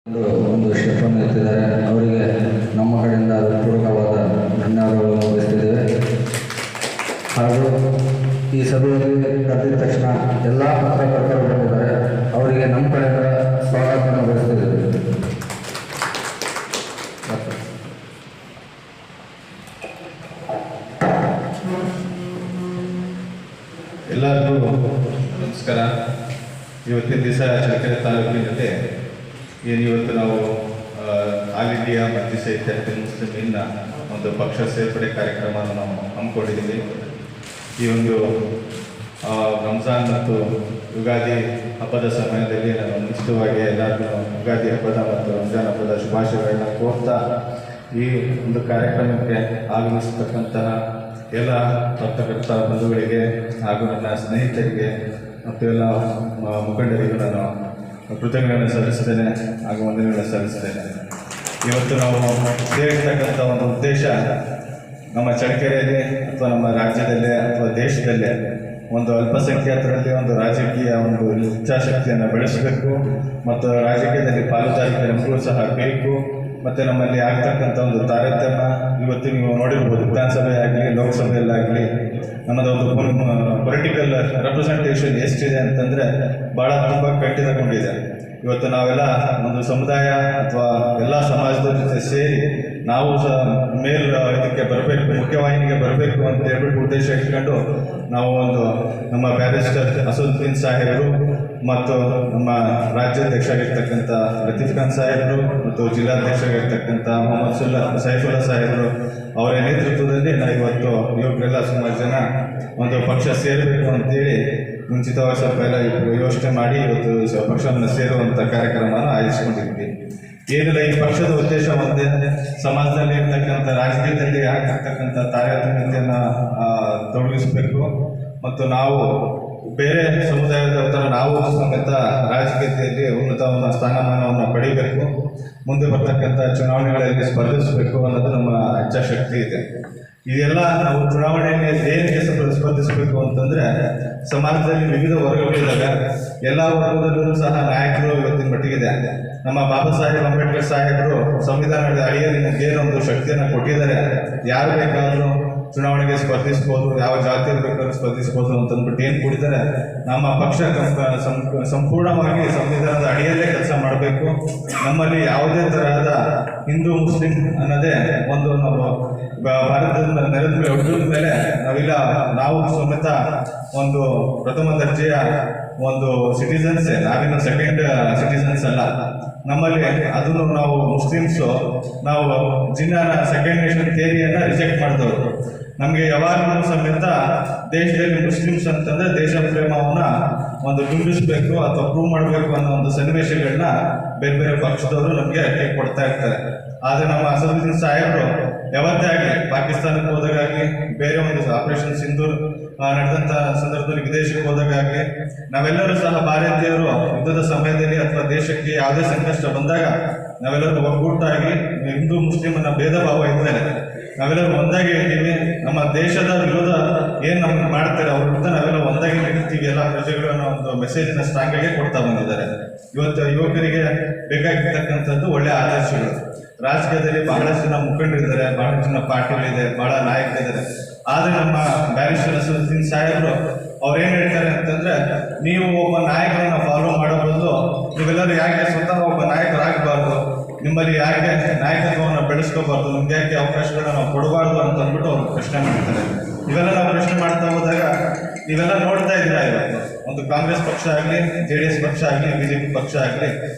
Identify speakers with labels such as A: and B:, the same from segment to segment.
A: ಒಂದು ಸ್ಟೆಪ್ಪನ್ನು ಎತ್ತಿದ್ದಾರೆ. ಅವರಿಗೆ ನಮ್ಮ ಕಡೆಯಿಂದ ಪೂರ್ವಕವಾದ ಧನ್ಯವಾದಗಳನ್ನು ಬಯಸ್ತಿದ್ದೇವೆ. ಹಾಗೂ ಈ ಸಭೆಯಲ್ಲಿ ಕರೆದ ತಕ್ಷಣ ಎಲ್ಲ ಪತ್ರಕರ್ತರು ಬಂದಿದ್ದಾರೆ. ಅವರಿಗೆ ನಮ್ಮ ಕಡೆಯಿಂದ ಸ್ವಾಗತವನ್ನು ಬಯಸ್ತಿದ್ದೇವೆ.
B: ಎಲ್ಲರಿಗೂ ನಮಸ್ಕಾರ. ಇವತ್ತಿನ ದಿವಸ ಚಳ್ಳಕೆರೆ ತಾಲೂಕಿನಲ್ಲಿ ಏನು ಇವತ್ತು ನಾವು ಆಲ್ ಇಂಡಿಯಾ ಮಜ್ಲಿಸ್ ಇತ್ತೆಹಾದುಲ್ ಮುಸ್ಲಿಮೀನ್ನ ಒಂದು ಪಕ್ಷ ಸೇರ್ಪಡೆ ಕಾರ್ಯಕ್ರಮವನ್ನು ನಾವು ಹಮ್ಮಿಕೊಂಡಿದ್ದೀವಿ. ಈ ಒಂದು ರಂಜಾನ್ ಮತ್ತು ಯುಗಾದಿ ಹಬ್ಬದ ಸಮಯದಲ್ಲಿ ನಾನು ಮುಂಚಿತವಾಗಿ ಎಲ್ಲರಿಗೂ ಯುಗಾದಿ ಹಬ್ಬದ ಮತ್ತು ರಂಜಾನ್ ಹಬ್ಬದ ಶುಭಾಶಯಗಳನ್ನ ಕೋರ್ತಾ ಈ ಒಂದು ಕಾರ್ಯಕ್ರಮಕ್ಕೆ ಆಗಮಿಸತಕ್ಕಂತಹ ಎಲ್ಲ ಪತ್ರಕರ್ತ ಬಂಧುಗಳಿಗೆ ಹಾಗೂ ನನ್ನ ಸ್ನೇಹಿತರಿಗೆ ಮತ್ತು ಎಲ್ಲ ಮುಖಂಡರಿಗೂ ನಾನು ಕೃತಜ್ಞತೆಗಳನ್ನು ಸಲ್ಲಿಸ್ತೇನೆ ಹಾಗೂ ವಂದನೆಗಳನ್ನು ಸಲ್ಲಿಸ್ತೇನೆ. ಇವತ್ತು ನಾವು ಸೇರಿರ್ತಕ್ಕಂಥ ಒಂದು ಉದ್ದೇಶ ನಮ್ಮ ಚಳ್ಳಕೆರೆಯಲ್ಲಿ ಅಥವಾ ನಮ್ಮ ರಾಜ್ಯದಲ್ಲೇ ಅಥವಾ ದೇಶದಲ್ಲೇ ಒಂದು ಅಲ್ಪಸಂಖ್ಯಾತರಲ್ಲಿ ಒಂದು ರಾಜಕೀಯ ಒಂದು ಇಚ್ಛಾಶಕ್ತಿಯನ್ನು ಬೆಳೆಸಬೇಕು ಮತ್ತು ರಾಜಕೀಯದಲ್ಲಿ ಪಾಲುದಾರಿಕೆ ನಮಗೂ ಸಹ ಬೇಕು. ಮತ್ತು ನಮ್ಮಲ್ಲಿ ಆಗ್ತಕ್ಕಂಥ ಒಂದು ತಾರತಮ್ಯ ಇವತ್ತು ನೀವು ನೋಡಿರ್ಬೋದು, ವಿಧಾನಸಭೆ ಆಗಲಿ ಲೋಕಸಭೆಯಲ್ಲಾಗಲಿ ನಮ್ಮದೊಂದು ಪೊಲಿಟಿಕಲ್ ರೆಪ್ರೆಸೆಂಟೇಷನ್ ಎಷ್ಟಿದೆ ಅಂತಂದರೆ ಭಾಳ ತುಂಬ ಕಟ್ಟಿತಗೊಂಡಿದೆ. ಇವತ್ತು ನಾವೆಲ್ಲ ಒಂದು ಸಮುದಾಯ ಅಥವಾ ಎಲ್ಲ ಸಮಾಜದ ಜೊತೆ ಸೇರಿ ನಾವು ಸಹ ಇದಕ್ಕೆ ಬರಬೇಕು, ಮುಖ್ಯವಾಹಿನಿಗೆ ಬರಬೇಕು ಅಂತ ಹೇಳ್ಬಿಟ್ಟು ಉದ್ದೇಶ ಇಟ್ಕೊಂಡು ನಾವು ಒಂದು ನಮ್ಮ ಬ್ಯಾರಿಸ್ಟರ್ ಅಸದುದ್ದೀನ್ ಸಾಹೇಬರು ಮತ್ತು ನಮ್ಮ ರಾಜ್ಯಾಧ್ಯಕ್ಷರಾಗಿರ್ತಕ್ಕಂಥ ಲತೀಫ್ ಖಾನ್ ಸಾಹೇಬರು ಮತ್ತು ಜಿಲ್ಲಾಧ್ಯಕ್ಷರಾಗಿರ್ತಕ್ಕಂಥ ಮೊಹಮ್ಮದ್ ಸೈಫುಲ್ಲಾ ಸಾಹೇಬರು ಅವರ ನೇತೃತ್ವದಲ್ಲಿ ನಾವು ಇವತ್ತು ಯುವಕರೆಲ್ಲ ಸುಮಾರು ಜನ ಒಂದು ಪಕ್ಷ ಸೇರಬೇಕು ಅಂತೇಳಿ ಮುಂಚಿತವಾಗಿ ಸ್ವಲ್ಪ ಎಲ್ಲ ಯೋಚನೆ ಮಾಡಿ ಇವತ್ತು ಪಕ್ಷವನ್ನು ಸೇರುವಂಥ ಕಾರ್ಯಕ್ರಮನ ಆಯೋಜಿಸಿಕೊಂಡಿದ್ವಿ. ಏನಿಲ್ಲ, ಈ ಪಕ್ಷದ ಉದ್ದೇಶ ಒಂದೇ, ಸಮಾಜದಲ್ಲಿ ಇರ್ತಕ್ಕಂಥ ರಾಜಕೀಯದಲ್ಲಿ ಆಗ್ತಿರ್ತಕ್ಕಂಥ ತಾರತಮ್ಯತೆಯನ್ನು ತೊಡಗಿಸಬೇಕು ಮತ್ತು ನಾವು ಬೇರೆ ಸಮುದಾಯದ ಥರ ನಾವು ಸಮೇತ ರಾಜಕೀಯತೆಯಲ್ಲಿ ಉನ್ನತ ಸ್ಥಾನಮಾನವನ್ನು ಪಡೆಯಬೇಕು, ಮುಂದೆ ಬರ್ತಕ್ಕಂಥ ಚುನಾವಣೆಗಳಲ್ಲಿ ಸ್ಪರ್ಧಿಸಬೇಕು ಅನ್ನೋದು ನಮ್ಮ ಇಚ್ಛಾಶಕ್ತಿ ಇದೆ. ಇದೆಲ್ಲ ನಾವು ಚುನಾವಣೆಯಲ್ಲಿ ಏನಕ್ಕೆ ಸ್ಪರ್ಧಿಸಬೇಕು ಅಂತಂದರೆ ಸಮಾಜದಲ್ಲಿ ವಿವಿಧ ವರ್ಗಗಳಿದ್ದಾವೆ. ಎಲ್ಲ ವರ್ಗದಲ್ಲೂ ಸಹ ನಾಯಕರು ಇವತ್ತಿನ ಮಟ್ಟಿಗಿದೆ. ನಮ್ಮ ಬಾಬಾ ಸಾಹೇಬ್ ಅಂಬೇಡ್ಕರ್ ಸಾಹೇಬರು ಸಂವಿಧಾನದ ಅಡಿಯಲ್ಲಿ ಏನೊಂದು ಶಕ್ತಿಯನ್ನು ಕೊಟ್ಟಿದ್ದಾರೆ. ಯಾರು ಬೇಕಾದರೂ ಚುನಾವಣೆಗೆ ಸ್ಪರ್ಧಿಸ್ಬೋದು, ಯಾವ ಜಾತಿಯಲ್ಲಿ ಬೇಕಾದ್ರೂ ಸ್ಪರ್ಧಿಸ್ಬೋದು ಅಂತಂದ್ಬಿಟ್ಟು ಏನು ಕೊಟ್ಟಿದ್ದಾರೆ. ನಮ್ಮ ಪಕ್ಷ ಸಂಪೂರ್ಣವಾಗಿ ಸಂವಿಧಾನದ ಅಡಿಯಲ್ಲೇ ಕೆಲಸ ಮಾಡಬೇಕು. ನಮ್ಮಲ್ಲಿ ಯಾವುದೇ ತರಹದ ಹಿಂದೂ ಮುಸ್ಲಿಂ ಅನ್ನೋದೇ ಒಂದು ನಾವು ಭಾರತದ ನೆಲದ ಮೇಲೆ ಹುಟ್ಟಿದ ಮೇಲೆ ನಾವು ಸಮೇತ ಒಂದು ಪ್ರಥಮ ದರ್ಜೆಯ ಒಂದು ಸಿಟಿಸನ್ಸೇ, ನಾವಿನ್ನು ಸೆಕೆಂಡ್ ಸಿಟಿಸನ್ಸ್ ಅಲ್ಲ. ನಮ್ಮಲ್ಲಿ ಅದನ್ನು ನಾವು ಮುಸ್ಲಿಮ್ಸು ನಾವು ಜಿನ್ನಾನ ಸೆಕೆಂಡ್ ನೇಷನ್ ಥಿಯರಿಯನ್ನು ರಿಜೆಕ್ಟ್ ಮಾಡಿದವರು. ನಮಗೆ ಯಾವಾಗಲೂ ಸಮೇತ ದೇಶದಲ್ಲಿ ಮುಸ್ಲಿಮ್ಸ್ ಅಂತಂದರೆ ದೇಶ ಪ್ರೇಮವನ್ನು ಒಂದು ಬಿಂಬಿಸಬೇಕು ಅಥವಾ ಪ್ರೂವ್ ಮಾಡಬೇಕು ಅನ್ನೋ ಒಂದು ಸನ್ನಿವೇಶಗಳನ್ನ ಬೇರೆ ಬೇರೆ ಪಕ್ಷದವರು ನಮಗೆ ಕೊಡ್ತಾ ಇರ್ತಾರೆ. ಆದರೆ ನಮ್ಮ ಅಸದುದ್ದೀನ್ ಸಾಹೇಬರು ಯಾವತ್ತೇ ಆಗಲಿ ಪಾಕಿಸ್ತಾನಕ್ಕೆ ಹೋದಾಗಲಿ, ಬೇರೆ ಒಂದು ಆಪರೇಷನ್ ಸಿಂಧೂರ್ ನಡೆದಂಥ ಸಂದರ್ಭದಲ್ಲಿ ವಿದೇಶಕ್ಕೆ ಹೋದಾಗಲಿ, ನಾವೆಲ್ಲರೂ ಸಹ ಭಾರತೀಯರು ಯುದ್ಧದ ಸಮಯದಲ್ಲಿ ಅಥವಾ ದೇಶಕ್ಕೆ ಯಾವುದೇ ಸಂಕಷ್ಟ ಬಂದಾಗ ನಾವೆಲ್ಲರೂ ಒಗ್ಗೂಟಾಗಿ ಹಿಂದೂ ಮುಸ್ಲಿಮನ್ನ ಭೇದ ಭಾವ ಇದ್ದಾರೆ, ನಾವೆಲ್ಲರೂ ಒಂದಾಗಿ ಇದ್ದೀವಿ. ನಮ್ಮ ದೇಶದ ವಿರೋಧ ಏನು ನಮ್ಗೆ ಮಾಡ್ತಾರೆ ಅವ್ರ ವಿರುದ್ಧ ನಾವೆಲ್ಲ ಒಂದಾಗಿ ನಿಲ್ತೀವಿ, ಎಲ್ಲ ಪ್ರಜೆಗಳು ಅನ್ನೋ ಒಂದು ಮೆಸೇಜನ್ನು ಸ್ಟ್ರಾಂಗಾಗಿ ಕೊಡ್ತಾ ಬಂದಿದ್ದಾರೆ. ಇವತ್ತು ಯುವಕರಿಗೆ ಬೇಕಾಗಿರ್ತಕ್ಕಂಥದ್ದು ಒಳ್ಳೆಯ ಆದರ್ಶಗಳು. ರಾಜಕೀಯದಲ್ಲಿ ಬಹಳಷ್ಟು ಜನ ಮುಖಂಡರಿದ್ದಾರೆ, ಬಹಳಷ್ಟು ಜನ ಪಾರ್ಟಿಗಳಿದೆ, ಬಹಳ ನಾಯಕರಿದ್ದಾರೆ. ಆದರೆ ನಮ್ಮ ಬ್ಯಾರಿಸ್ಟರ್ ಅಸದುದ್ದೀನ್ ಸಾಹೇಬರು ಅವ್ರೇನು ಹೇಳ್ತಾರೆ ಅಂತಂದರೆ, ನೀವು ಒಬ್ಬ ನಾಯಕರನ್ನು ಫಾಲೋ ಮಾಡೋ ಬದಲು ನೀವೆಲ್ಲರೂ ಯಾಕೆ ಸ್ವತಃ ಒಬ್ಬ ನಾಯಕರಾಗಬಾರ್ದು, ನಿಮ್ಮಲ್ಲಿ ಯಾಕೆ ನಾಯಕತ್ವವನ್ನು ಬೆಳೆಸ್ಕೋಬಾರ್ದು, ನಿಮ್ಗೆ ಯಾಕೆ ಅವಕಾಶಗಳನ್ನ ನಾವು ಕೊಡಬಾರ್ದು ಅಂತ ಅಂದ್ಬಿಟ್ಟು ಅವ್ರು ಪ್ರಶ್ನೆ ಮಾಡ್ತಾರೆ. ಇವೆಲ್ಲ ನಾವು ಪ್ರಶ್ನೆ ಮಾಡ್ತಾ ಹೋದಾಗ ನೀವೆಲ್ಲ ನೋಡ್ತಾ ಇದ್ದೀರಾ, ಇವತ್ತು ಒಂದು ಕಾಂಗ್ರೆಸ್ ಪಕ್ಷ ಆಗಲಿ, JDS ಪಕ್ಷ ಆಗಲಿ, BJP ಪಕ್ಷ ಆಗಲಿ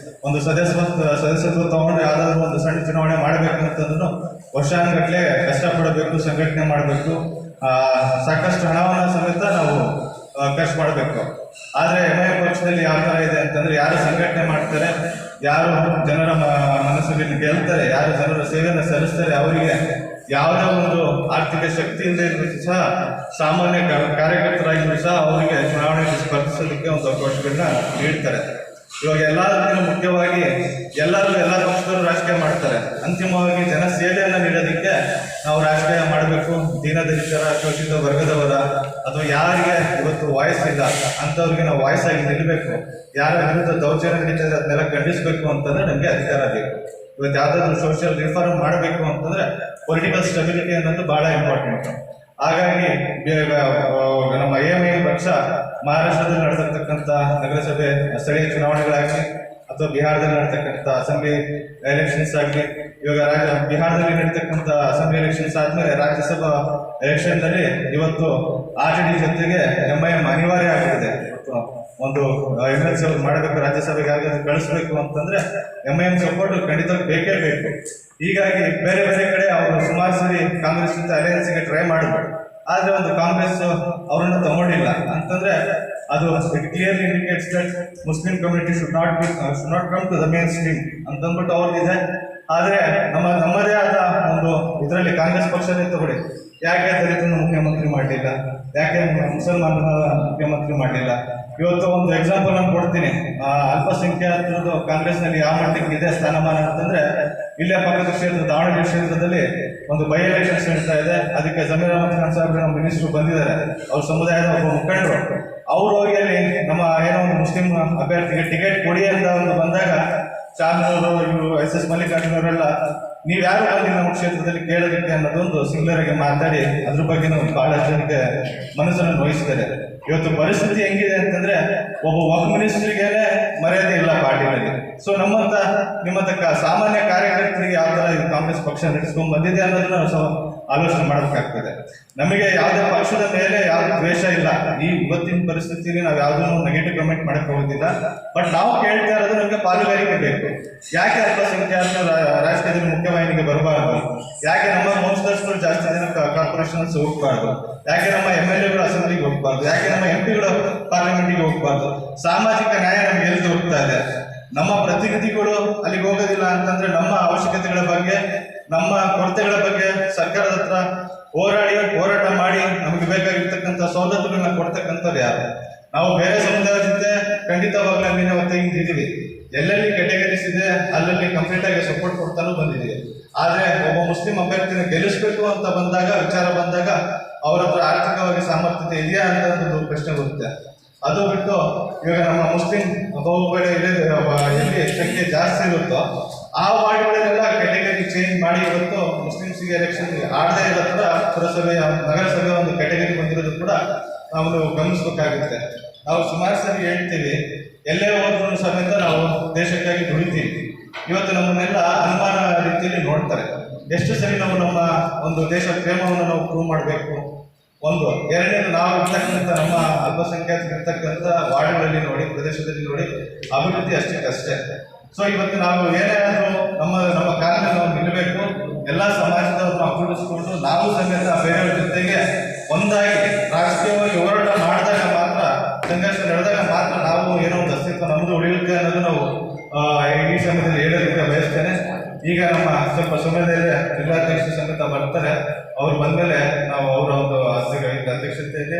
B: ಒಂದು ಸದಸ್ಯತ್ವ ತಗೊಂಡು ಯಾವುದಾದ್ರೂ ಒಂದು ಸಣ್ಣ ಚುನಾವಣೆ ಮಾಡಬೇಕಂತಂದ್ರೂ ವರ್ಷಾನುಗಟ್ಟಲೆ ಕಷ್ಟಪಡಬೇಕು, ಸಂಘಟನೆ ಮಾಡಬೇಕು, ಸಾಕಷ್ಟು ಹಣವನ್ನು ಸಮೇತ ನಾವು ಖರ್ಚು ಮಾಡಬೇಕು. ಆದರೆ MIM ಪಕ್ಷದಲ್ಲಿ ಯಾವ ಥರ ಇದೆ ಅಂತಂದರೆ, ಯಾರು ಸಂಘಟನೆ ಮಾಡ್ತಾರೆ, ಯಾರು ಜನರ ಮನಸ್ಸಲ್ಲಿ ಗೆಲ್ತಾರೆ, ಯಾರು ಜನರ ಸೇವೆಯನ್ನು ಸಲ್ಲಿಸ್ತಾರೆ, ಅವರಿಗೆ ಯಾವುದೇ ಒಂದು ಆರ್ಥಿಕ ಶಕ್ತಿ ಇಲ್ಲದೆ ಸಹ ಸಾಮಾನ್ಯ ಕಾರ್ಯಕರ್ತರಾಗಿಯೂ ಸಹ ಅವರಿಗೆ ಚುನಾವಣೆಗೆ ಸ್ಪರ್ಧಿಸೋದಕ್ಕೆ ಒಂದು ಅವಕಾಶಗಳನ್ನ ನೀಡ್ತಾರೆ. ಇವಾಗ ಎಲ್ಲದಕ್ಕಿಂತ ಮುಖ್ಯವಾಗಿ ಎಲ್ಲ ಪಕ್ಷದವರು ರಾಜಕೀಯ ಮಾಡ್ತಾರೆ. ಅಂತಿಮವಾಗಿ ಜನ ಸೇವೆಯನ್ನು ನೀಡೋದಕ್ಕೆ ನಾವು ರಾಜಕೀಯ ಮಾಡಬೇಕು. ದೀನದಲಿತರ, ಶೋಷಿತ ವರ್ಗದವರ ಅಥವಾ ಯಾರಿಗೆ ಇವತ್ತು ವಾಯ್ಸ್ ಇಲ್ಲ ಅಂಥವ್ರಿಗೆ ನಾವು ವಾಯ್ಸ್ ಆಗಿ ನಿಲ್ಲಬೇಕು, ಯಾರ ವಿರುದ್ಧ ದೌರ್ಜನ್ಯ ನಡೀತಾ ಇದೆ ಅದನ್ನೆಲ್ಲ ಖಂಡಿಸಬೇಕು ಅಂತಂದ್ರೆ ನಮಗೆ ಅಧಿಕಾರ ಬೇಕು. ಇವತ್ತು ಯಾವ್ದಾದ್ರು ಸೋಷಿಯಲ್ ರಿಫಾರ್ಮ್ ಮಾಡಬೇಕು ಅಂತಂದ್ರೆ ಪೊಲಿಟಿಕಲ್ ಸ್ಟೆಬಿಲಿಟಿ ಅನ್ನೋದು ಬಹಳ ಇಂಪಾರ್ಟೆಂಟ್. ಹಾಗಾಗಿ ನಮ್ಮ AMI ಪಕ್ಷ ಮಹಾರಾಷ್ಟ್ರದಲ್ಲಿ ನಡೆದಿರ್ತಕ್ಕಂಥ ನಗರಸಭೆ ಸ್ಥಳೀಯ ಚುನಾವಣೆಗಳಾಗಲಿ ಅಥವಾ ಬಿಹಾರದಲ್ಲಿ ನಡೀತಕ್ಕಂಥ ಅಸೆಂಬ್ಲಿ ಎಲೆಕ್ಷನ್ಸ್ ಆಗಲಿ, ಇವಾಗ ಬಿಹಾರದಲ್ಲಿ ನಡೀತಕ್ಕಂಥ ಅಸೆಂಬ್ಲಿ ಎಲೆಕ್ಷನ್ಸ್ ಆದ್ಮೇಲೆ ರಾಜ್ಯಸಭಾ ಎಲೆಕ್ಷನ್ನಲ್ಲಿ ಇವತ್ತು RJD ಜೊತೆಗೆ MIM ಅನಿವಾರ್ಯ ಆಗಿದೆ. ಒಂದು MLC ಮಾಡಬೇಕು, ರಾಜ್ಯಸಭೆಗೆ ಕಳಿಸ್ಬೇಕು ಅಂತಂದ್ರೆ MIM ಸಪೋರ್ಟ್ ಖಂಡಿತ ಬೇಕೇ ಬೇಕು. ಹೀಗಾಗಿ ಬೇರೆ ಬೇರೆ ಕಡೆ ಅವರು ಸುಮಾರು ಸರಿ ಕಾಂಗ್ರೆಸ್ ಜೊತೆ ಅಲಯನ್ಸ್ಗೆ ಟ್ರೈ ಮಾಡಿದ್ರು, ಆದ್ರೆ ಒಂದು ಕಾಂಗ್ರೆಸ್ ಅವರನ್ನು ತಗೊಂಡಿಲ್ಲ. ಅಂತಂದ್ರೆ ಅದು clearly indicates that Muslim community should not come to the mainstream ಅಂತಂದ್ಬಿಟ್ಟು ಅವ್ರಿಗಿದೆ. ಆದ್ರೆ ನಮ್ಮದೇ ಆದ ಒಂದು ಇದರಲ್ಲಿ ಕಾಂಗ್ರೆಸ್ ಪಕ್ಷನೇ ತಗೊಳ್ಳಿ, ಯಾಕೆ ದಲಿತನ ಮುಖ್ಯಮಂತ್ರಿ ಮಾಡಲಿಲ್ಲ, ಯಾಕೆ ಮುಸಲ್ಮಾನ ಮುಖ್ಯಮಂತ್ರಿ ಮಾಡಲಿಲ್ಲ? ಇವತ್ತು ಒಂದು ಎಕ್ಸಾಂಪಲ್ ನಾನು ಕೊಡ್ತೀನಿ. ಅಲ್ಪಸಂಖ್ಯಾತರದ್ದು ಕಾಂಗ್ರೆಸ್ನಲ್ಲಿ ಯಾವ ಮಟ್ಟಕ್ಕೆ ಇದೆ ಸ್ಥಾನಮಾನ ಅಂತಂದ್ರೆ, ಇಲ್ಲೇ ಪಕ್ಕದ ಕ್ಷೇತ್ರ ದಾವಣಗೆರೆ ಕ್ಷೇತ್ರದಲ್ಲಿ ಒಂದು ಬೈ ಎಲೆಕ್ಷನ್ಸ್ ನಡೀತಾ ಇದೆ. ಅದಕ್ಕೆ ಜಮೀರ್ ಅಹಮದ್ ಖಾನ್ ಸಾಹೇಬ್ ನಮ್ಮ ಮಿನಿಸ್ಟ್ರು ಬಂದಿದ್ದಾರೆ, ಅವ್ರ ಸಮುದಾಯದ ಒಬ್ಬ ಮುಖಂಡರು. ಅವ್ರು ಹೋಗಿ ಅಲ್ಲಿ ನಮ್ಮ ಏನೋ ಒಂದು ಮುಸ್ಲಿಂ ಅಭ್ಯರ್ಥಿಗೆ ಟಿಕೆಟ್ ಕೊಡಿ ಅಂತ ಒಂದು ಬಂದಾಗ ಚಾಮನವರು, ಇವರು SS ಮಲ್ಲಿಕಾರ್ಜುನ್ ಅವರೆಲ್ಲ ನೀವು ಯಾರು ಬಂದು ನಮ್ಮ ಕ್ಷೇತ್ರದಲ್ಲಿ ಕೇಳೋದಕ್ಕೆ ಅನ್ನೋದೊಂದು ಸಿಂಗ್ಲರ್ ಆಗಿ ಮಾತಾಡಿ ಅದ್ರ ಬಗ್ಗೆ ನಾವು ಬಹಳಷ್ಟು ಜನಕ್ಕೆ ಮನಸ್ಸನ್ನು ನೋಯಿಸಿದ್ದಾರೆ. ಇವತ್ತು ಪರಿಸ್ಥಿತಿ ಹೆಂಗಿದೆ ಅಂತಂದ್ರೆ ಒಬ್ಬ ಮಿನಿಸ್ಟ್ರಿಗೇನೆ ಮರ್ಯಾದೆ ಇಲ್ಲ ಪಾರ್ಟಿನಲ್ಲಿ. ಸೊ ನಿಮ್ಮಂತ ಸಾಮಾನ್ಯ ಕಾರ್ಯಕರ್ತರಿಗೆ ಯಾವ ತರ ಇದು ಕಾಂಗ್ರೆಸ್ ಪಕ್ಷ ನಡೆಸ್ಕೊಂಡು ಬಂದಿದೆ ಅನ್ನೋದನ್ನ ನಾವು ಆಲೋಚನೆ ಮಾಡಬೇಕಾಗ್ತದೆ. ನಮಗೆ ಯಾವುದೇ ಪಕ್ಷದ ಮೇಲೆ ಯಾವುದೇ ದ್ವೇಷ ಇಲ್ಲ. ಈ ಇವತ್ತಿನ ಪರಿಸ್ಥಿತಿಯಲ್ಲಿ ನಾವು ಯಾವುದನ್ನು ನೆಗೆಟಿವ್ ಕಮೆಂಟ್ ಮಾಡಕ್ ಹೋಗೋದಿಲ್ಲ. ಬಟ್ ನಾವು ಕೇಳ್ತಾ ಇರೋದು ನಮಗೆ ಪಾಲುಗಾರಿಕೆ ಬೇಕು. ಯಾಕೆ ಅಲ್ಪಸಂಖ್ಯಾತ ರಾಜಕೀಯದಲ್ಲಿ ಮುಖ್ಯವಾಹಿನಿಗೆ ಬರಬಾರ್ದು? ಯಾಕೆ ನಮ್ಮ ವಂಶದರ್ಶಕರು ಜಾಸ್ತಿ ಜನ ಕಾರ್ಪೊರೇಷನ್ಸ್ ಹೋಗಬಾರ್ದು? ಯಾಕೆ ನಮ್ಮ MLAಗಳು ಅಸೆಂಬ್ಲಿಗೆ ಹೋಗಬಾರ್ದು? ಯಾಕೆ ನಮ್ಮ MP ಗಳು ಪಾರ್ಲಿಮೆಂಟಿಗೆ ಹೋಗಬಾರ್ದು? ಸಾಮಾಜಿಕ ನ್ಯಾಯ ನಮ್ಗೆ ಎಲ್ಲಿ ಹೋಗ್ತಾ ಇದೆ? ನಮ್ಮ ಪ್ರತಿನಿಧಿಗಳು ಅಲ್ಲಿಗೆ ಹೋಗೋದಿಲ್ಲ ಅಂತಂದ್ರೆ ನಮ್ಮ ಅವಶ್ಯಕತೆಗಳ ಬಗ್ಗೆ, ನಮ್ಮ ಕೊರತೆಗಳ ಬಗ್ಗೆ ಸರ್ಕಾರದ ಹತ್ರ ಹೋರಾಟ ಮಾಡಿ ನಮಗೆ ಬೇಕಾಗಿರ್ತಕ್ಕಂಥ ಸವಲತ್ತುಗಳನ್ನ ಕೊಡ್ತಕ್ಕಂಥವ್ರು ಯಾರು? ನಾವು ಬೇರೆ ಸಮುದಾಯದ ಜೊತೆ ಖಂಡಿತವಾಗ್ಲೂ ಅಲ್ಲಿನ ಒತ್ತಿದ್ದೀವಿ. ಎಲ್ಲೆಲ್ಲಿ ಕೆಟಗರೀಸ್ ಇದೆ ಅಲ್ಲಲ್ಲಿ ಕಂಪ್ಲೀಟ್ ಆಗಿ ಸಪೋರ್ಟ್ ಕೊಡ್ತಾನೂ ಬಂದಿದ್ದೀವಿ. ಆದ್ರೆ ಒಬ್ಬ ಮುಸ್ಲಿಂ ಅಭ್ಯರ್ಥಿನ ಗೆಲ್ಲಿಸ್ಬೇಕು ಅಂತ ವಿಚಾರ ಬಂದಾಗ ಅವ್ರ ಹತ್ರ ಆರ್ಥಿಕವಾಗಿ ಸಾಮರ್ಥ್ಯತೆ ಇದೆಯಾ ಅಂತ ಒಂದು ಪ್ರಶ್ನೆ ಬರುತ್ತೆ. ಅದು ಬಿಟ್ಟು ಇವಾಗ ನಮ್ಮ ಮುಸ್ಲಿಂ ಬಹುಬೇಳೆ ಎಲ್ಲಿ ಸಂಖ್ಯೆ ಜಾಸ್ತಿ ಇರುತ್ತೋ ಆ ವಾರ್ಡ್ಗಳನ್ನೆಲ್ಲ ಕೆಟಗರಿ ಚೇಂಜ್ ಮಾಡಿ ಇವತ್ತು ಮುಸ್ಲಿಮ್ಸ್ಗೆ ಎಲೆಕ್ಷನ್ ಆಡದೇ ಇರೋ ಥರ ಪುರಸಭೆಯ ನಗರಸಭೆ ಒಂದು ಕೆಟಗರಿ ಬಂದಿರೋದು ಕೂಡ ನಾವು ಗಮನಿಸ್ಬೇಕಾಗುತ್ತೆ. ನಾವು ಸುಮಾರು ಸರಿ ಹೇಳ್ತೀವಿ, ಎಲ್ಲೇ ಹೋದ್ರೂ ಸಮೇತ ನಾವು ದೇಶಕ್ಕಾಗಿ ದುಡಿತೀವಿ. ಇವತ್ತು ನಮ್ಮನ್ನೆಲ್ಲ ಅನುಮಾನ ರೀತಿಯಲ್ಲಿ ನೋಡ್ತಾರೆ. ಎಷ್ಟು ಸರಿ ನಾವು ನಮ್ಮ ಒಂದು ದೇಶ ಪ್ರೇಮವನ್ನು ನಾವು ಪ್ರೂವ್ ಮಾಡಬೇಕು. ಒಂದು ಎರಡನೇದು ನಾವು ಇರ್ತಕ್ಕಂಥ ನಮ್ಮ ಅಲ್ಪಸಂಖ್ಯಾತರು ಇರ್ತಕ್ಕಂಥ ವಾರ್ಡ್ಗಳಲ್ಲಿ ನೋಡಿ, ಪ್ರದೇಶದಲ್ಲಿ ನೋಡಿ, ಅಭಿವೃದ್ಧಿ ಅಷ್ಟೇ. ಸೊ ಇವತ್ತು ನಾವು ಏನಾದರೂ ನಮ್ಮ ಕಾಲದಲ್ಲಿ ನಾವು ನಿಲ್ಲಬೇಕು. ಎಲ್ಲ ಸಮಾಜದವ್ರನ್ನ ಒಗ್ಗೂಡಿಸ್ಕೊಂಡು ನಾವು ಸಮೇತ ಬೇರೆಯವ್ರ ಜೊತೆಗೆ ಒಂದಾಗಿ ರಾಜಕೀಯವಾಗಿ ಹೋರಾಟ ಮಾಡಿದಾಗ ಮಾತ್ರ, ಸಂಘರ್ಷ ನಡೆದಾಗ ಮಾತ್ರ ನಾವು ಏನೋ ಒಂದು ಅಸ್ತಿತ್ವ ನಮ್ಮದು ಉಳಿಯುತ್ತೆ ಅನ್ನೋದು ನಾವು ಈ ಸಮಯದಲ್ಲಿ ಹೇಳೋದಕ್ಕೆ ಬಯಸ್ತೇನೆ. ಈಗ ನಮ್ಮ ಸ್ವಲ್ಪ ಸಮಯದಲ್ಲಿ ಜಿಲ್ಲಾಧ್ಯಕ್ಷರು ಸಮೇತ ಬರ್ತಾರೆ. ಅವ್ರು ಬಂದಮೇಲೆ ನಾವು ಅವರ ಒಂದು ಅಧ್ಯಕ್ಷತೆಯಲ್ಲಿ